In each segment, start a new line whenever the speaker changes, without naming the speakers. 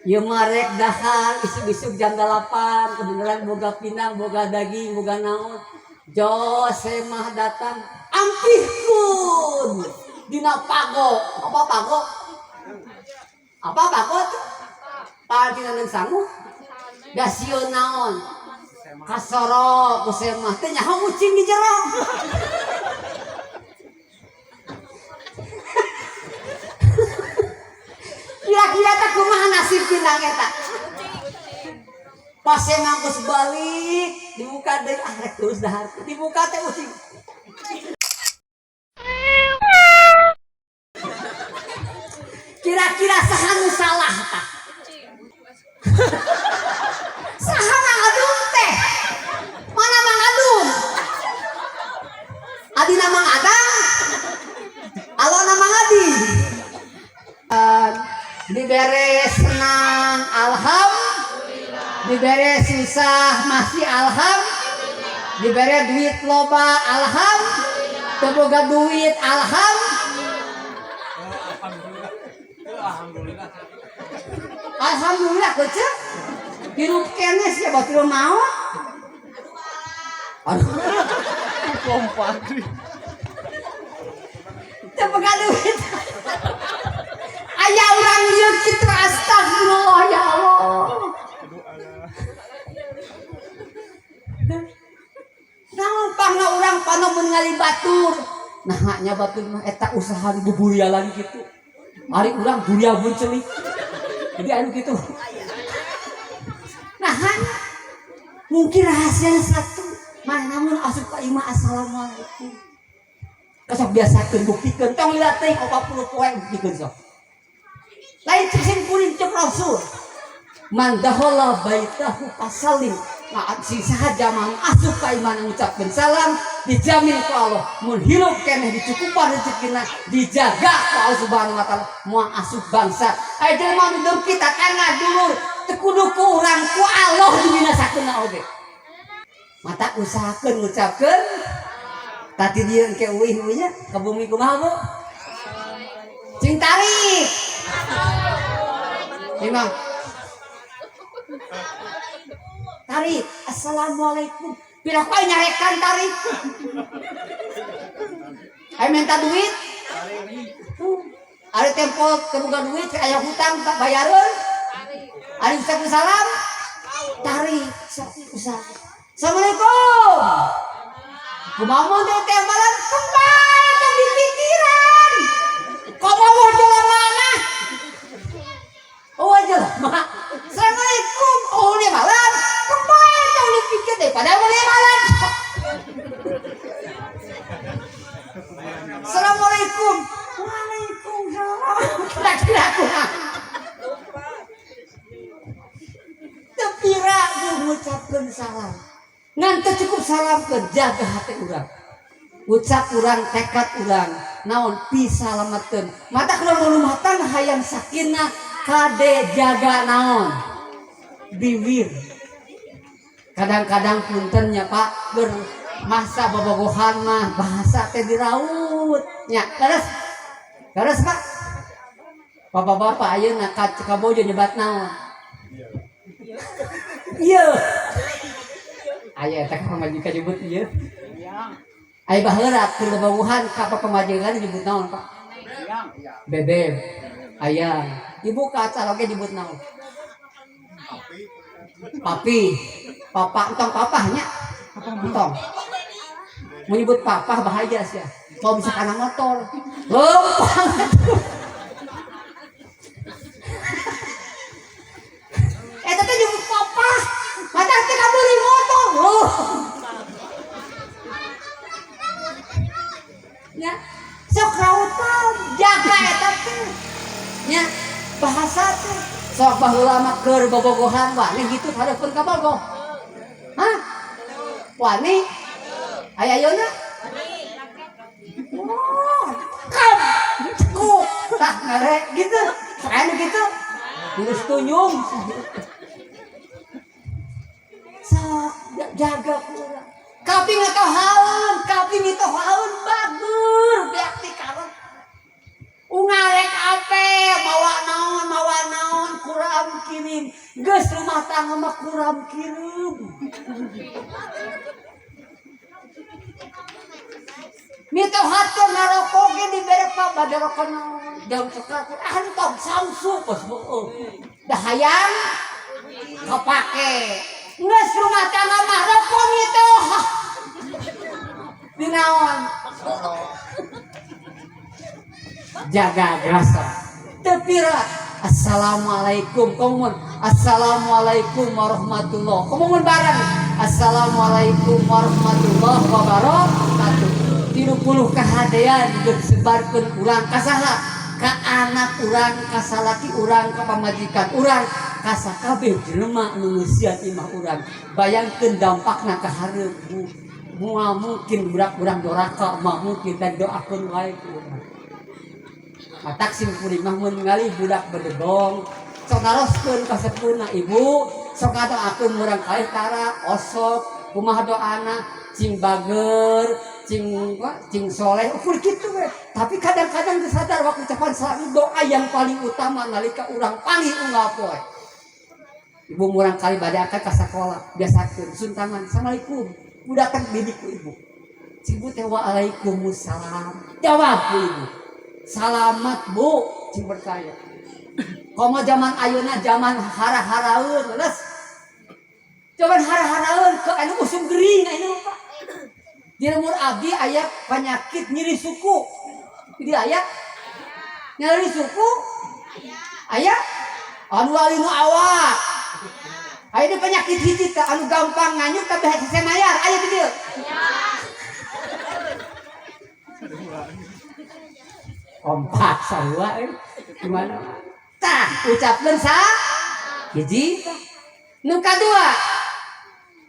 Ieu marek dahar isuk-isuk jam 8 kebenaran boga pinang, boga daging, boga naon. Jose mah datang ampihkeun dina pago. Apa pago? Apa pago? Patina neung sangu. Da sieun naon? Kasoro ku semah teh nyaho ucing di jero. Kira-kira tak kumaha nasib pinang eta. Pas emang geus balik dibuka deui rek terus dahar. Dibuka teh ucing. Kira-kira saha nu salah tah? Saha mangadung teh? Mana mangadung? Adina mang adang. Alona mang adi. Dibere senang alhamdulillah, dibere susah masih alhamdulillah, dibere duit loba alhamdulillah, teboga duit alhamdulillah, alhamdulillah kecil hirup kenes ya batu mau aduh kompak teboga duit aya urang ieu kitu astagfirullah ya Allah. Naon pangna urang panomun ngali batur. Nah nya batur mah eta usaha buburialan kitu. Ari urang buria buncelik. Jadi anu kitu. Nah mungkin rahasia satu mana namun asup ka imah assalamualaikum. Kasok biasakeun buktikeun tong lihat teh 40 poe buktikeun sok. Lain cing kuring cek Rasul man dakhala baitahu fasallim maat si sahaja mang asup ka iman ngucapkeun salam dijamin ku Allah mun hirup keneh dicukupan rezekina dijaga ku Allah subhanahu wa taala moal asup bangsa aya jelema nu deuki tatangga dulur teu kudu ku urang ku Allah dibinasakeunna oge mata usahakeun ngucapkeun tadi dieu engke eueuh nya ka bumi kumaha Bu cing tarik Imam tarik assalamualaikum pira poe nyarekan tarik aya minta duit ada tempo kebuka duit aya hutang tak bayareun ari ucap salam tarik usah assalamualaikum kumaha mun teh tembalan kembali ke pikiran kumaha jalan mana oh aja lah assalamualaikum oh dia malam kembali tahu dipikir daripada boleh malam assalamualaikum waalaikumsalam kira-kira aku tepira mengucapkan salam ngan cukup salam jaga hati urang ucap urang tekad urang naon pisalametkeun mata kalau rumah tangga hayang sakinah kade jaga naon bibir kadang-kadang puntennya Pak bermasa bobogohan mah bahasa teh diraut nya terus Pak bapak-bapak ayeuna ka Kabojo nyebat naon iya aya eta pamajikan nyebut ieu aya baheula keur bobogohan ka pamajikan nyebut naon Pak bebek ayam ibu ke acara oke nyebut naon papi papa entong papahnya entong menyebut papa bahaya sih ya mau bisa kana motor lempang eta teh nyebut papa mata teh kabeli motor loh ya sok rautan jaga eta teh nya bahasa teh sok baheula mah keur bobogohan wani gitu hareupeun ka bogoh hah wani aya ayeuna oh kam cukup tah ngarek gitu saen gitu geus tunjung sok jaga urang kaping eta haeun bagur beak ti karep ungarek ape mawa naon mawa kirim geus rumah tangga mah kurang kirim. Mito hatur narokok ge dibere Pak bade rokok jam sekarang tong sausu pas dah hayang kepake geus rumah tangga mah rokok itu dinaon jaga rasa tepira assalamualaikum komun assalamualaikum warahmatullahi komun bareng assalamualaikum warahmatullahi wabarakatuh 30 kahadean disebarkeun urang ka saha ka anak urang ka salaki urang ka pamajikan urang ka sakabeh jelema nu ngeusian imah urang bayangkeun dampakna ka hareup moal mungkin budak-budak doraka mah mungkin dan doakeun wae ku urang matak sim kuring mah mun ngali budak bedegong sok naroskeun ka sepuhna ibu sok ngadoakeun urang kalih tara osok kumaha doana cing bager cing soleh ukur gitu we. Tapi kadang-kadang disadar waktu ucapan salam doa yang paling utama nalika urang panggil unggal poe ibu urang kali bade akad ka sakola biasakeun suntangan assalamualaikum budak teh didik ku ibu cing ibu teh waalaikumsalam jawab ku ibu salamat bu cing percaya komo zaman ayeuna zaman hara-haraeun leus zaman hara-haraeun ke anu usum gering anu Pak di umur abdi aya penyakit nyeri suku di aya nyeri suku aya anu alinu awak aya di penyakit hiji teh anu gampang nganyut tapi hese mayar aya di dieu kompak sarua gimana tah ucapkeun sa hiji nu kadua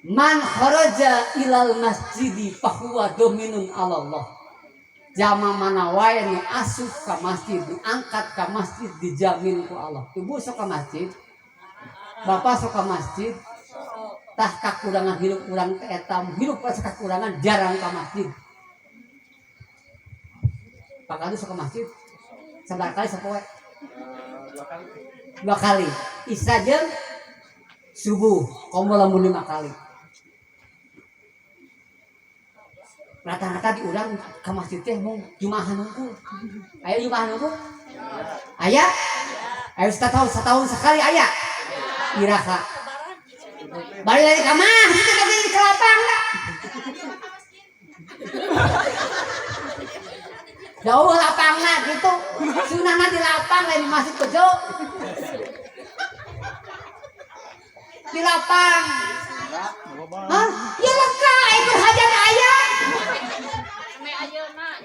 man kharaja ilal masjidi fahuwa dominun Allah jama mana wae nu asup ka masjid diangkat ka masjid dijamin ku Allah ibu sok ka masjid bapak sok ka masjid tah kakurangan hirup urang teh eta hirup kakurangan jarang ka masjid pakali sok ka masjid sabar kali sapoe dua kali isya jeung subuh komo lamun 5 kali rata-rata di urang ke masjid teh mau jumahan unggul aya jumahan unggul aya aya setahun sekali aya iraha bari lagi ka mah itu kan di kelapang da jauh lapangna gitu sunahna di lapang lain di masjid bejo di lapang hah ya leka ikut hajat aya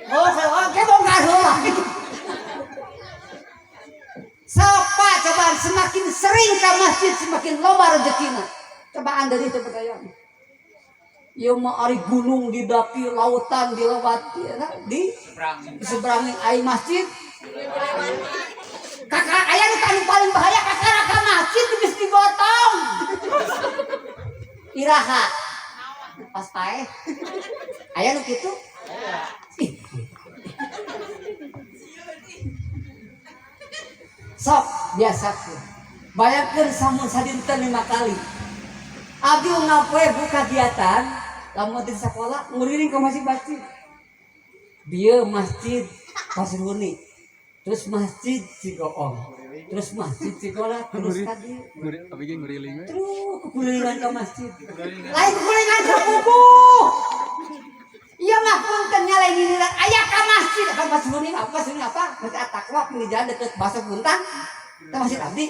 oh kayak bongkar lah sapa coba semakin sering ke masjid semakin loba rezekina cobaan dari itu percayaan ieu mah ari gunung didaki lautan dilewati di seberangi ai masjid kakak aya nu anu paling bahaya kakak ka masjid geus digotong iraha pas pae aya nu kitu sok biasakeun bayangkeun samun sadinten 5 kali abdi ngapoe buka kegiatan lamun di sekolah nguriring ke masjid dia masjid Pasruni terus masjid Cigoong terus masjid Cigola terus tadi nguriling terus kulilingan ke masjid lain kulilingan ke buku iya mah punten nyalain ini aya ka masjid apa Pasruni apa masjid At-Taqwa di jalan deket Basok Buntan kita masjid abdi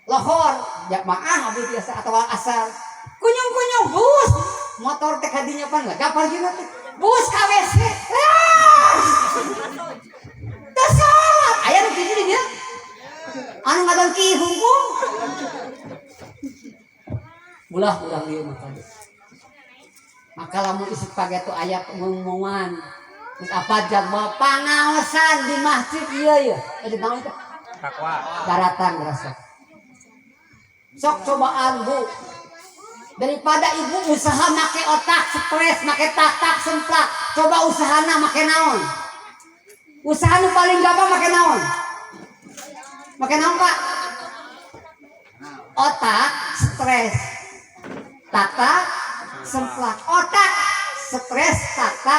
lohor jamaah abdi biasa atau asal kunyung bus motor teh kadinya pan lah kapal gitu teh bus ka WC teu salat aya nu kitu dia anu ngadengki hungkung ulah urang dieu maka lamun isi page tu aya ngomongan terus apa jadwal pangaosan di masjid ieu ya jadi naon teh takwa daratan rasa sok cobaan bu daripada ibu usaha make otak stres make tak semplak coba usahana make naon usaha nu paling gampang make naon Pak Otak stres, tata semplak. Otak stres, tata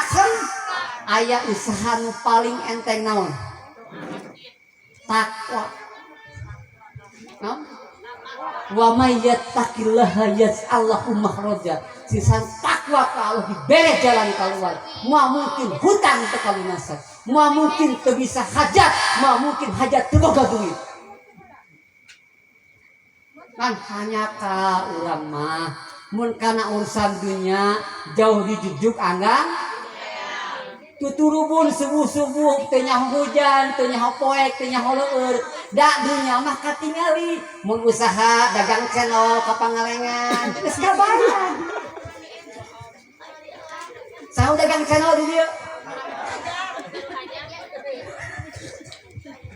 aya usaha nu paling enteng naon? Takwa. No? Wa may yattaqillaha yaj'allahu makhraja. Sisan takwa ka Allah dibere jalan keluar. Moal mungkin hutang teu kalunasan, moal mungkin teu bisa hajat, moal mungkin hajat teu boga duit. Kan hanya ka urang mah mun kana urusan dunia jauh dijujuk anggang tuturubun subuh-subuh teu nyaho hujan, teu nyaho poek, teu nyaho leueur. Da dunya mah katingali mun usaha dagang cendol ka Pangalengan geus kabayar. Saha dagang cendol di dieu?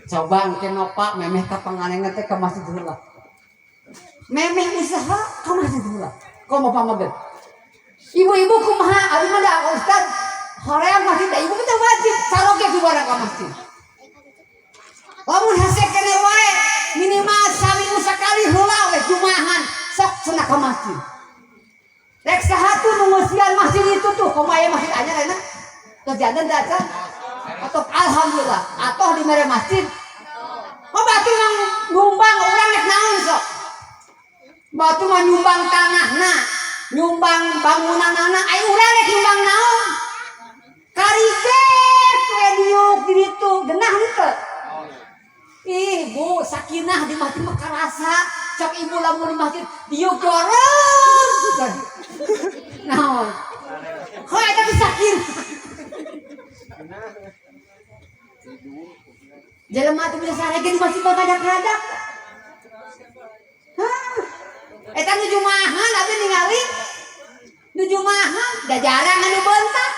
Coba engke nopa memeh ka Pangalengan teh ka masjid heula. Memeh usaha ka masjid heula. Komo pamaget. Ibu-ibu kumaha? Abi mah da Ustaz. Hoream masjid da ibu teh wajib saroge di barang ka masjid. Lamun hese kene wae minimal saminggu sakali heula we jumahan sok cenah ka masjid. Rek saha tuh nunggusian masjid itu tuh kumaha masjid anyar enak. Kejadian da can. Atau alhamdulillah atoh di mere masjid. Oh batu mah nyumbang urang rek naon sok. Batu mah nyumbang tanahna, nyumbang bangunanna, ai urang rek nyumbang naon? Kariket we diuk di ditu genah henteu. Ibu sakinah di masjid mah karasa, cok ibu lamun di masjid diuk joror. Naon? Heuh eta teh sakinah. Jelema teh bisa sarege di masjid bagadak-gadak. Hah. Eta nu jumahan abi ningali. Nu jumahan da jarang anu bentak.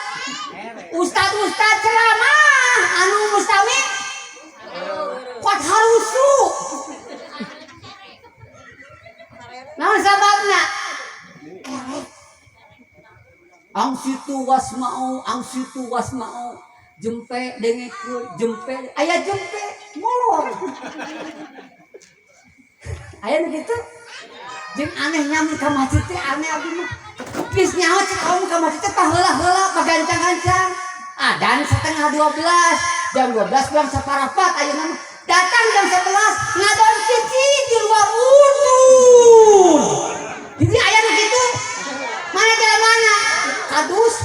Ustad-ustad ceramah anu mustami kuat harusu. Naon sababna? Angsitu wasma'u jempe dengekeun jempe aya jempe molor. Aya nu kitu. Jeung aneh nyambi ka masjid teh aneh abi mah. Geus nyaho cek kaum ka masjid teh heula-heula pagancang-gancang. Adan setengah 12, jam 12 kurang saparapat ayeuna mah. Datang jam 11 ngadon cici di luar udun. Jadi aya nu kitu. Mana jalan mana? Kadus.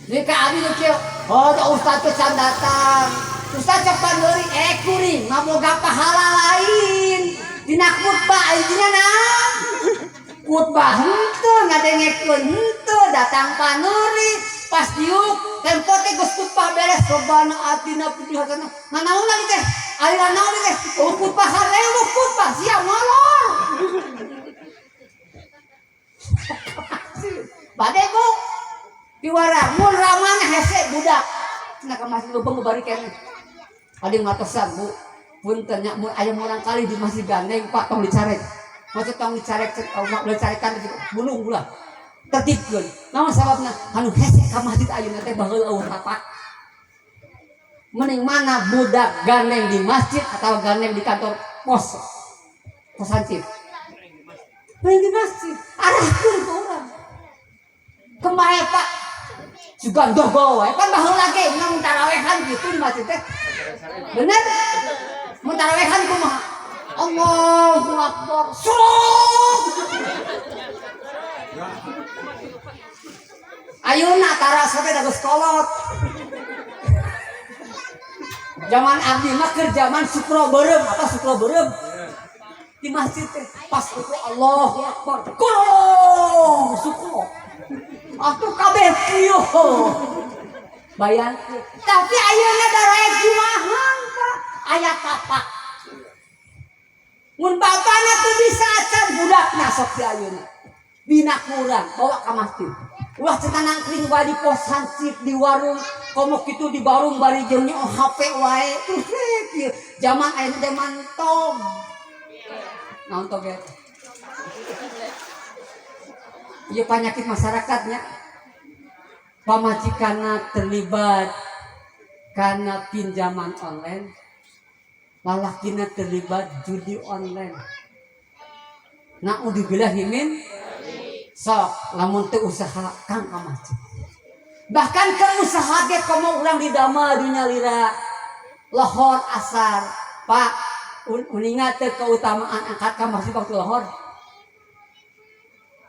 Jadi ka abi nu kieu. Oh, ustaz teh can datang. Ustaz cek pandeuri kuring maboga pahala lain. Dina khutbah ayeuna naon? Khutbah henteu ngadengekeun henteu datang paneuri pas diuk tempo teh geus khutbah beres robana atina putih hasana. Nanaon lagi teh? Ayeuna naon teh? Oh khutbah hareueuh khutbah sia molor. Bade Bu. Piwara mun ramana hese budak. Cenah ka masjid leubeung bari keneh. Adi ngatosan Bu. Punten nya mun aya urang kali di masjid gandeng Pak tong dicarek. Maksud tong dicarek udah carekan bulung ulah. Tertibkeun. Naon sababna? Anu hese ka masjid ayeuna teh baheula eueuh tapak. Mending mana budak gandeng di masjid atau gandeng di kantor pos. Posancip. Mending di masjid. Arahkeun ke urang. Kemae Pak juga ndogo wae kan baheula ge mun tarawehan gitu di masjid teh. Bener? Mun tarawehan kumaha? Allahu Akbar. Sok. Ayeuna tarasa teh da geus kolot. Zaman abdi mah keur zaman sukro beureum, apa sukro beureum? Di masjid teh pas itu Allahu Akbar. Kolong sukro. Atuh kabeh kieu. Bayangkeun. Tapi ayeuna da raek jumahan Pak, aya tapak. Mun bapana teu bisa acan budakna sok di ayeuna. Bina kurang bawa ka masjid. Ulah cenah nangkring wae di pos hansip di warung, komo kitu di warung bari jeung nyo HP wae. Kieu zaman ayeuna teh mantong. Naon tong ge? Ieu penyakit masyarakatnya. Pamajikanna terlibat karena pinjaman online lalakina terlibat judi online. Naudzubillah min sok lamun teu usaha kang ka masjid. Bahkan ke usaha ge komo urang di dama dunya lira lohor asar. Pak, uningat teu keutamaan angkat ka masjid waktu lohor.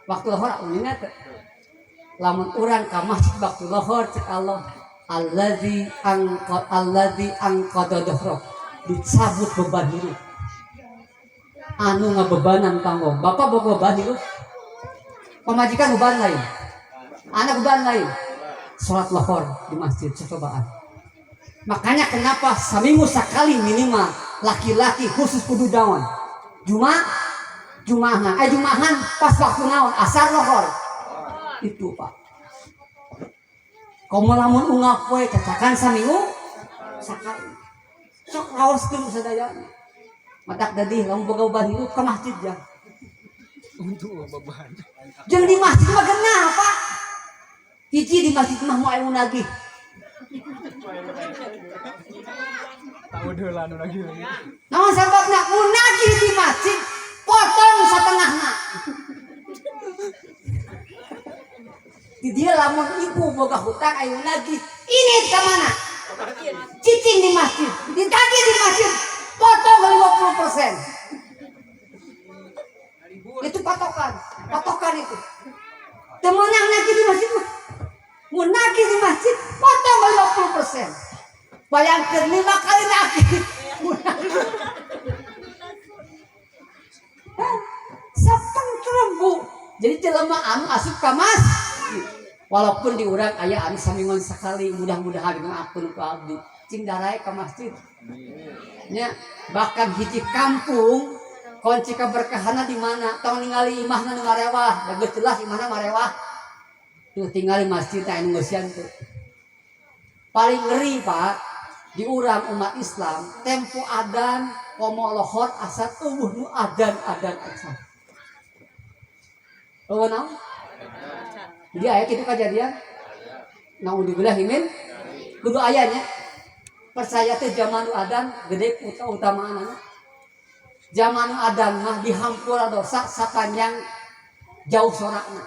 Waktu lohor uningat teu. Lamun urang ka masjid waktu lohor cek Allah alladzi angqada dhahra dicabut beban hidup. Anu ngabebanan tanggung bapak bawa beban hidup, pemajikan beban lain, anak beban lain, sholat lohor di masjid cobaan. Makanya kenapa seminggu sekali minimal laki-laki khusus kudu daun jumahan pas waktu naon asar lohor itu pak. Kamu lamun ungap we cacakan seminggu sekali sok raoskeun sadayana. Matak dadih lamun boga beban hidup ke masjid ya. Untuk beban. Jeung di masjid mah geunah, Pak. Hiji di masjid mah moal anu nagih. Tahu deula anu nagih. Naon sababna mun nagih di masjid potong satengahna. Di dia lamun ibu boga hutang aya nagih, ini ka mana? Cicing di masjid, ditagih di masjid. Potong 50%. Itu patokan itu. Temenang nagih di masjid mah. Mun nagih di masjid, potong 50%. Bayangkeun 5 kali nagih. Sapengkeun Bu. Jadi jelema anu asup ka masjid. Walaupun di urang aya anu samingon sakali, mudah-mudahan ngampun ku abdi. Cing darai ka masjid. Nya bahkan hiji kampung kunci keberkahanna di mana tong ningali imahna nu marewah da geus jelas imahna marewah tuh tinggali masjid anu ngeusian tuh paling ngeri Pak di urang umat Islam tempo adan komo lohor asar eueuh nu adan asar naon jadi aya kitu kejadian naudzubillah min kudu ayanya percaya teh zaman adan gede utamaan zaman adan mah dihampura dosa sapanjang jauh sorakna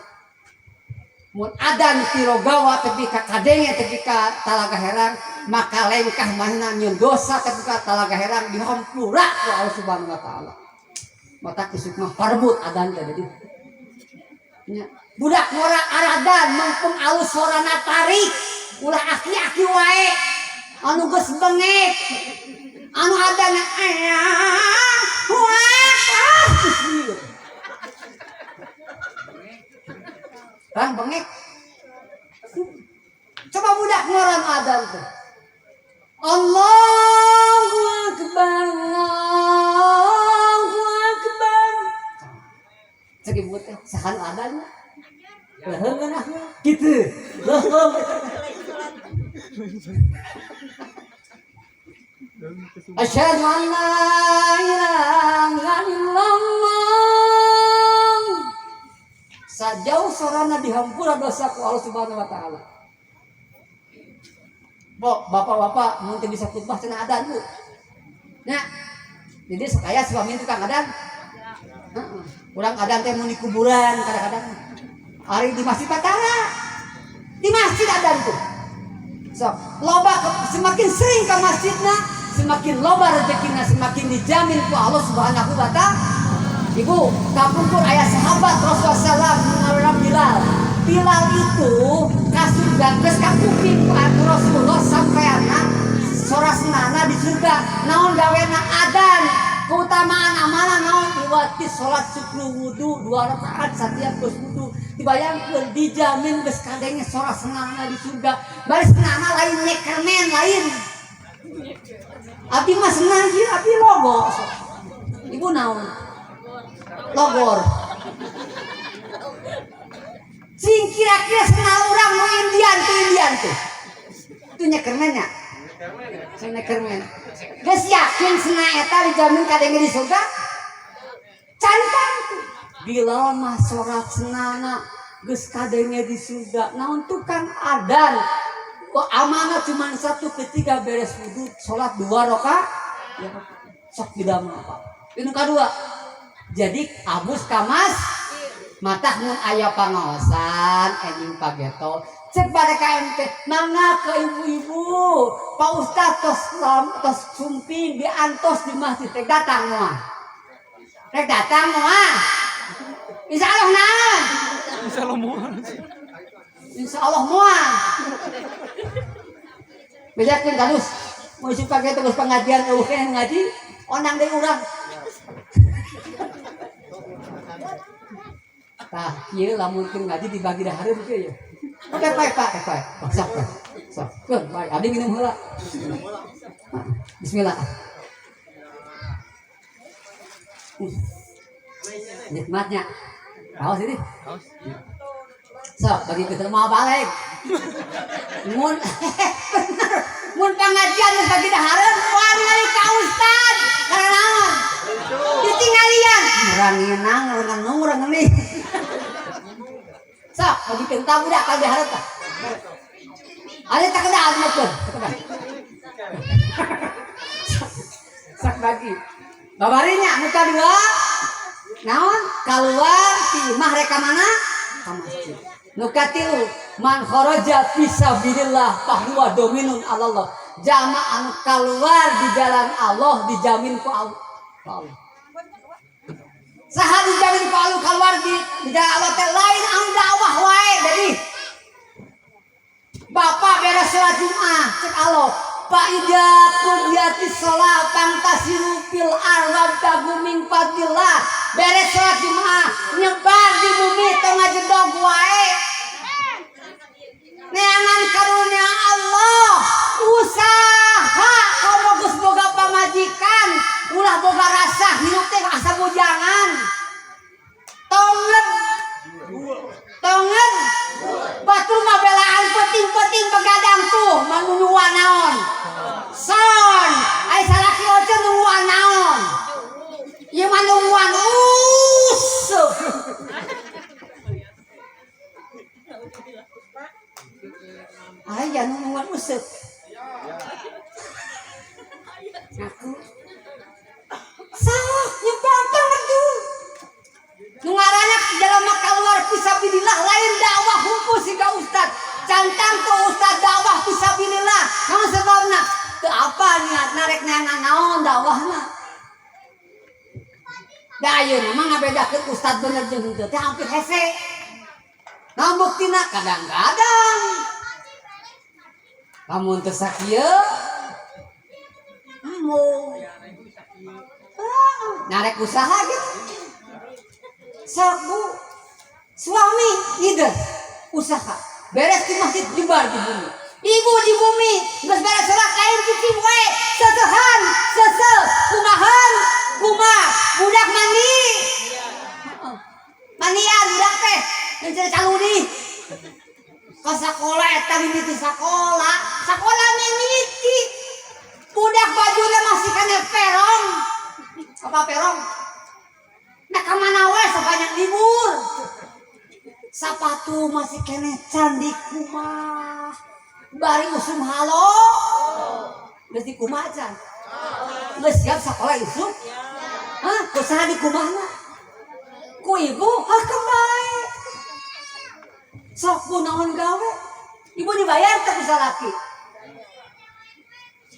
mun adan tirogawa tepi ka kadenge tepi ka talaga herang maka lengkah manehna nyieun dosa tepi ka talaga herang dihampura ku Allah Subhanahu wa taala mata kisuk mah parbut adan teh jadi nya budak ngora aradan mangpung alus sorana tarik ulah aki-aki wae anu geus bengek anu adana aya kan bengek coba budak ngoran adan tuh Allahu akbar Allahu akbar cek ibu teh sahan adan leuheung geunah kitu leuheung Asyhadu an la ilaha illallah. Sajauh sorana dihampura dosa ku Allah Subhanahu wa taala. Bapak-bapak mungkin bisa khutbah cenah adan Bu. Nya. Jadi sakaya suami tukang adan. Heeh. Urang adan teh mun di kuburan kadang-kadang. Ari di masjid patara. Di masjid adan tuh. So, loba semakin sering ke masjidna semakin loba rezekina semakin dijamin ku Allah Subhanahu wa taala. Ibu, kampung pun ayah sahabat Rasulullah SAW Bilal itu kasur gangges kakuping ku Rasulullah sampai anak sorasnana di surga naon gawena adan keutamaan amalan naon iwati salat syukru wudu 2 rakaat setiap geus wudu dibayangkeun dijamin geus kadenge sorasnana di surga bari senana lain nyekermen lain abdi mah senang ieu abdi logo ibu naon logor sing kira-kira senang orang mau Indian tuh itu nyekermennya sing nyekermen geus yakin senang eta dijamin kadenge di surga cantang tuh Bilal mah sorat senana geus kadenge di surga naon tukang adan amanah cuma 1 ketika beres wudu salat 2 rakaat ya sok bidam apa ini kedua jadi abus kamas matah mun aya pangaosan anjing pageto cek pada KMT mangga ke ibu-ibu Pak Ustaz tos sumping diantos di masjid rek datang moal insya Allah naon insya Allah moal bejakeun terus mau isi pakai terus pengajian ngaji onang deui urang tah kieu lamun keur ngaji dibagi dahareun kieu ya oke Pak sok baik abdi minum heula bismillah nikmatnya kaos ini sok bagi kita mau balik mun bener mun pengajian geus bagi dahareun wani ngali ka ustad karena naon ditinggalian urang ngeunang sok bagi kita budak ka dahareun tah aya tak kenal makeun sok bagi babarinya muka dua naon keluar ti imah reka mana ka masjid nu katilu man kharaja fisabilillah fahuwa dominun Allah jamaah anu keluar di jalan Allah dijamin ku Allah saha dijamin ku Allah keluar di jalan Allah teh lain anu dakwah wae jadi bapak beres salat Jumat cek Allah Pak ida qudiyati shalah fantasiru fil arwab taguming fadillah beres salat Jumat nyebar di bumi tong ngajedog wae neangan karunia Allah usaha komo geus boga pamajikan ulah boga rasa hirup teh asa bujangan tongen batur mah belaan penting begadang tuh manungguan naon son ai salaki oce nungguan naon ieu manungguan useup ai ya nungguan useup aku sok nyebatang atuh nu ngaranna jelema kaluar fisabilillah lain dakwah hukum siga ustad cantang ke ustad dakwah fisabilillah naon sebabna teu apa niatna rek naon dakwahna da ayeuna mah ngabedakeun ustad bener jeung henteu teh hampir hese naon buktina kadang-kadang lamun teu sakieu narek usaha gitu sok bu suami ide usaha beres di masjid jebar di bumi ibu di bumi geus beres salat kain cuci wae seseuhan seseu kumahan kumah budak mandi mandian budak teh ngeunceun caludi ka sakola eta mimiti sakola mimiti budak bajuna masih kana perong apa perong nah kamana we sepanjang libur sapatu masih kene candi kumah bari usum halo geus di kumah can geus siap sakola isuk hah kusaha di kumahna ku ibu kembali sok kunaon gawe ibu dibayar teh bisa laki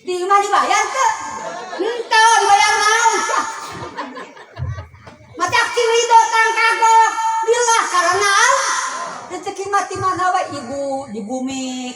di imah dibayar teh henteu dibayar naon Matak cirido tang kagok billah karena rezeki mati mana wae ibu di bumi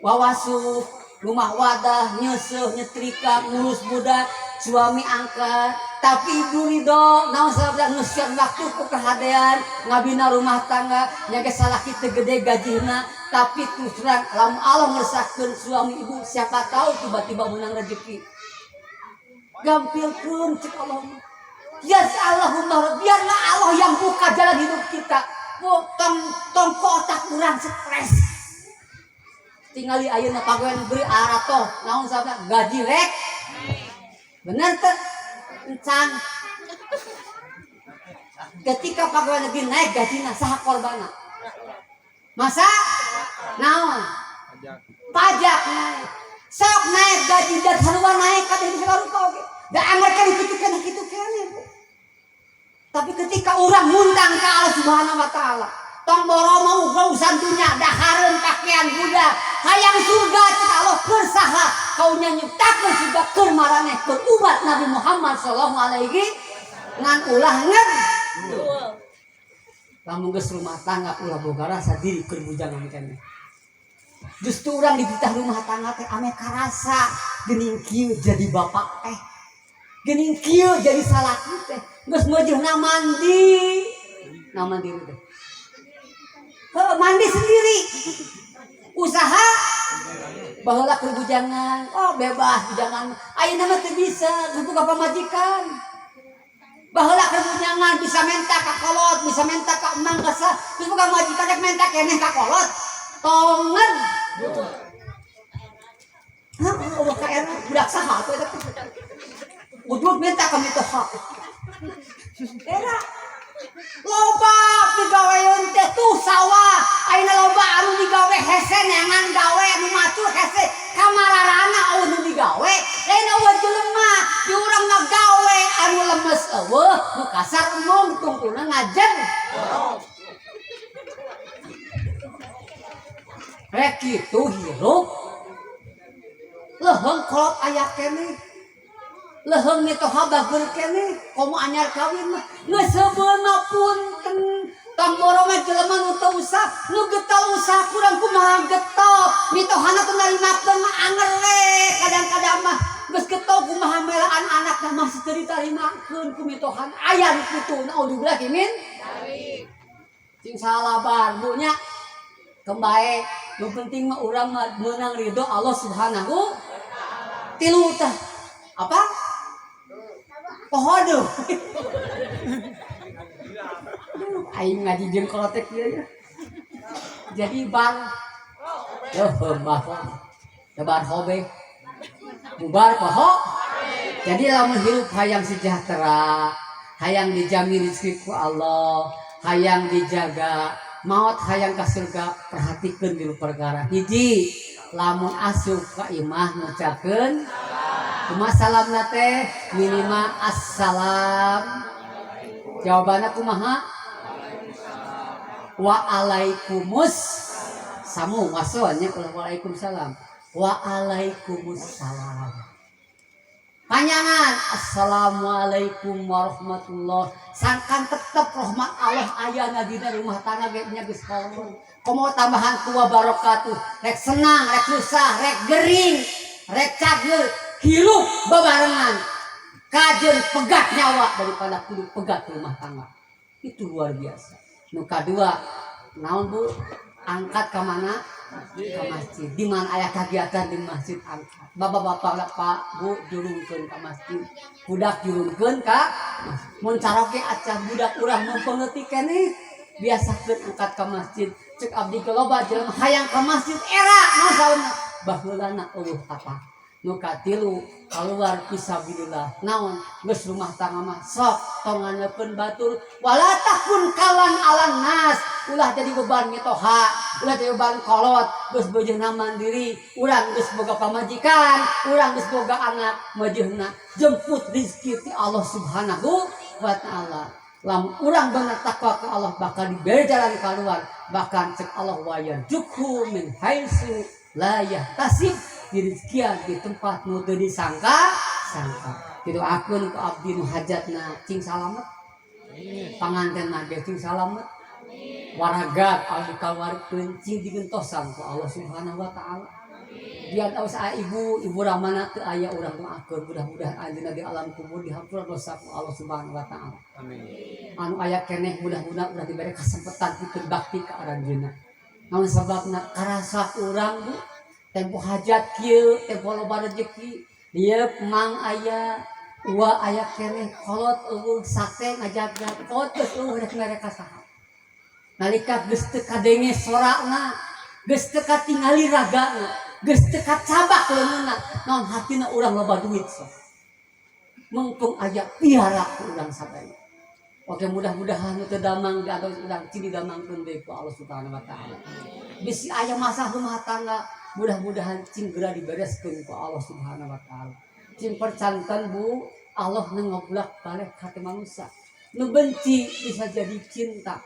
wawasuh rumah wadah nyeusuh nyetrika ngurus budak suami angkat tapi ibu ridho naon sabda ngeusian waktu ku kahadean ngabina rumah tangga nyaga salaki teu gede gajina tapi terus terang lamun Allah ngeresahkeun suami ibu siapa tahu tiba-tiba menang rezeki gampilkeun cek Allah ya Allahumma biarlah Allah yang buka jalan hidup kita. Tong otak kurang stres. Tingali ayeuna pagawean negeri arato naon sabda gaji rek. Bener teh? Encan. Ketika pagawean negeri naik gajina saha korbana? Masa naon? Pajak naik. Sok naik gaji dan sarua naik kabeh di baru kau ge. Da Tamboro mau urusan dunia dahareun pakaian budak hayang surga cek Allah keur saha kaunya nyiptakeun surga keur maraneh keur umat Nabi Muhammad sallallahu alaihi ngan ulah ngan lamun geus rumah tangga ulah boga rasa diri keur bujangan keneh justru urang dititah rumah tangga teh ame karasa geuning kieu jadi bapak teh geuning kieu jadi salaki teh geus meujeuhna mandi teh mandi sendiri usaha baheula keur bujangan oh bebas bujangan ayeuna mah teu bisa buka pamajikan baheula keur bujangan bisa menta ka kolot bisa menta ka emang kasa terus buka majikan rek menta keneh ka kolot tongen Allah ka era budak saha atuh eta ujug menta ka mitoha era loba digaweun teh tuh sawah ayeuna loba anu digawe hese neangan gawe anu macul hese kamararana anu digawe lain eueuh jelema di urang ngagawe anu lemes eueuh nu kasar emong tungtuna ngajeng rek kitu hirup leuheung kolot aya keneh leuheung mitoha bager keneh komo anyar kawin mah geus sebeuna punten tamboro mah jelema nu teu usah nu getol usah kurang kumaha getol mitohana teu narimakeun mah anger we kadang-kadang mah geus getol kumaha melaan anakna masih teu ditarimakeun ku mitohan aya nu kitu naudzubillah min cing salabar bu nya kembae nu penting mah urang mah meunang ridho Allah Subhanahu tilu tah apa pohodo aing ngaji jeung kolotek ieu ya jadi bar bar hobe bubar poho jadi lamun hirup hayang sejahtera hayang dijamin rezeki ku Allah hayang dijaga maot hayang ka surga perhatikeun di perkara hiji lamun asup ka imah ngucapkeun kumaha salamna teh minimal assalam jawabanna kumaha waalaikumsalam samu wasonya kalau waalaikumsalam waalaikumsalam panjangan assalamualaikum warahmatullah sangkan tetep rahmat Allah aya dina rumah tangga ge nya geus kaluhur komo tambahan ku wabarakatuh rek senang rek susah rek gering rek cageur hirup bebarengan kajen pegat nyawa daripada kudu pegat rumah tangga itu luar biasa nu kadua naon bu angkat ke mana ke masjid di mana aya kegiatan di masjid angkat bapak-bapak pak bu jurungkeun ke masjid budak jurungkeun ka mun caroke acah budak urang mempengerti keneh biasakeun angkat ke masjid cek abdi loba jelema hayang ke masjid era nasauna baheulana eueuh apa nu katilu keluar fisabilillah naon geus rumah tangga mah sok tong nganeupkeun batur wala takun kalan alan nas ulah jadi beban mitoha ulah jadi beban kolot geus beujeuhna mandiri urang geus boga pamajikan urang geus boga anak meujeuhna jemput rezeki ti Allah Subhanahu wa taala lamun urang bener takwa ke Allah bakal diberi jalan keluar bahkan cek Allah wa yarzuqhu min haitsu la yahtasib dirizkian di tempat nu teu disangka kitu akeun ku abdi nu hajatna cing salamet panganten mah cing salamet waragat abdi kaluarkeun cing digentosan ku Allah Subhanahu wa taala dian aus ibu ramana teu aya urang doakeun mudah-mudahan anjeunna di alam kubur dihampura dosa ku Allah Subhanahu wa taala amin anu aya keneh mudah-mudahan ulah diberi kesempatan pikeun bakti ka aranjeunna namun sebabna karasa urang bu tempo hajat kieu tempo loba rezeki dieu mang aya ua aya keneh kolot eueuh sate ngajaga kolot geus eueuh rek mereka saha nalika geus teu kadenge sorana geus teu katingali ragana geus teu kacabak leungeunna naon hatina urang loba duit sok mumpung aya piara ku urang sadaya oke mudah-mudahan teu damang atau urang cing didamangkeun deui ku Allah Subhanahu wa taala bisi aya masalah rumah tangga mudah-mudahan cing geura dibereskeun ku Allah Subhanahu wa taala. Cing percantan bu Allah nu ngobulak balik hati manusia. Nu benci bisa jadi cinta.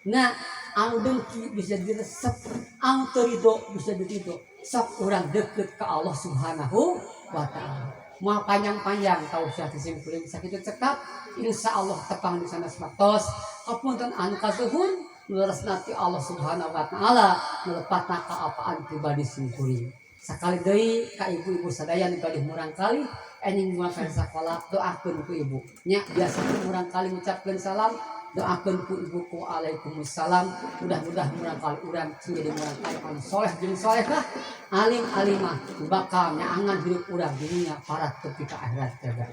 Nah, anu dengki bisa diresep, anu terido bisa ditido. Sok urang deket ke Allah Subhanahu wa taala. Mau panjang-panjang tahu sia disimpulin sakitu cekap, insyaallah tepang di sana satos. Kapunten anu kasuhun leres nanti Allah Subhanahu wa taala melepatna kaapaan pribadi simpulin. Sakali deui ka ibu-ibu sadaya nu gadih murang kali ening muakan sakola doakeun ku ibu. Nya biasa murang kali ngucapkeun salam doakeun ku ibu ku Waalaikumsalam. Mudah-mudahan murang kali urang jadi murang kali anu soleh jeung solehah, alim alimah bakal nyaangan hidup urang di dunia para tepi ka akhirat jaga.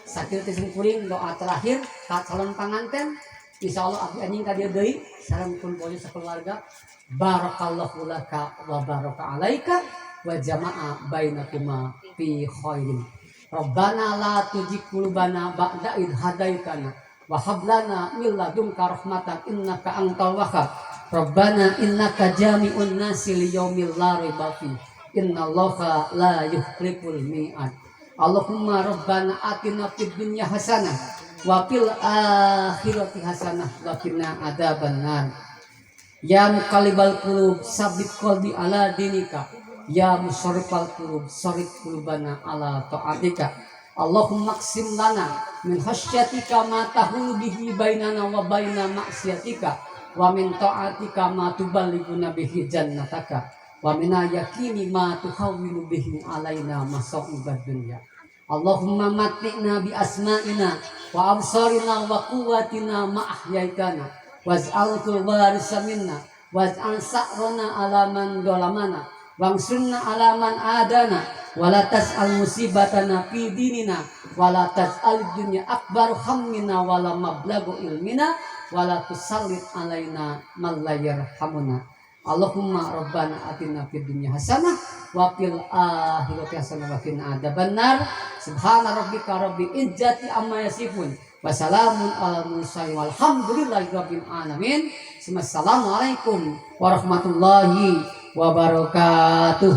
Sakitu simpulin doa terakhir ka calon panganten. Insyaallah abdi anjing ka dieu deui sareng kumpul sakeluarga. Barakallahu laka wa baraka alaika wa jama'a bainakuma fi khairin. Rabbana la tuzigh qulubana ba'da idh hadaitana wa hab lana min ladunka rahmatan innaka antal wahhab. Rabbana innaka jami'un nasi liyaumil la raiba fi. Innallaha la yukhliful mi'ad. Allahumma rabbana atina fid dunya hasanah wa fil akhirati hasanah wa qina adzabannar. Ya muqallibal qulub sabbit qalbi ala dinika. Ya musarrifal qulub sarrif qulubana ala ta'atika. Allahumma qsim lana min khasyatika ma tahulu bihi bainana wa baina ma'siyatika wa min ta'atika ma tuballighuna bihi jannataka wa min yaqini ma tuhawwilu bihi alaina masa'ibad dunya. Allahumma matti'na bi asma'ina wa absarina wa quwwatina ma ahyaitana waj'alhu warisa minna waj'al sa'rana ala man dhalamana wangsurna ala man adana wala tas'al musibatana fi dinina wala tas'al dunya akbar hammina wala mablaghu ilmina wala tusallit alaina man la yarhamuna. Allahumma rabbana atina fid dunya hasanah wa fil akhirati hasanah wa qina adzabannar. Subhana rabbika rabbil izzati amma yasifun wa salamun alal mursalin walhamdulillahi rabbil alamin. Assalamualaikum warahmatullahi wabarakatuh.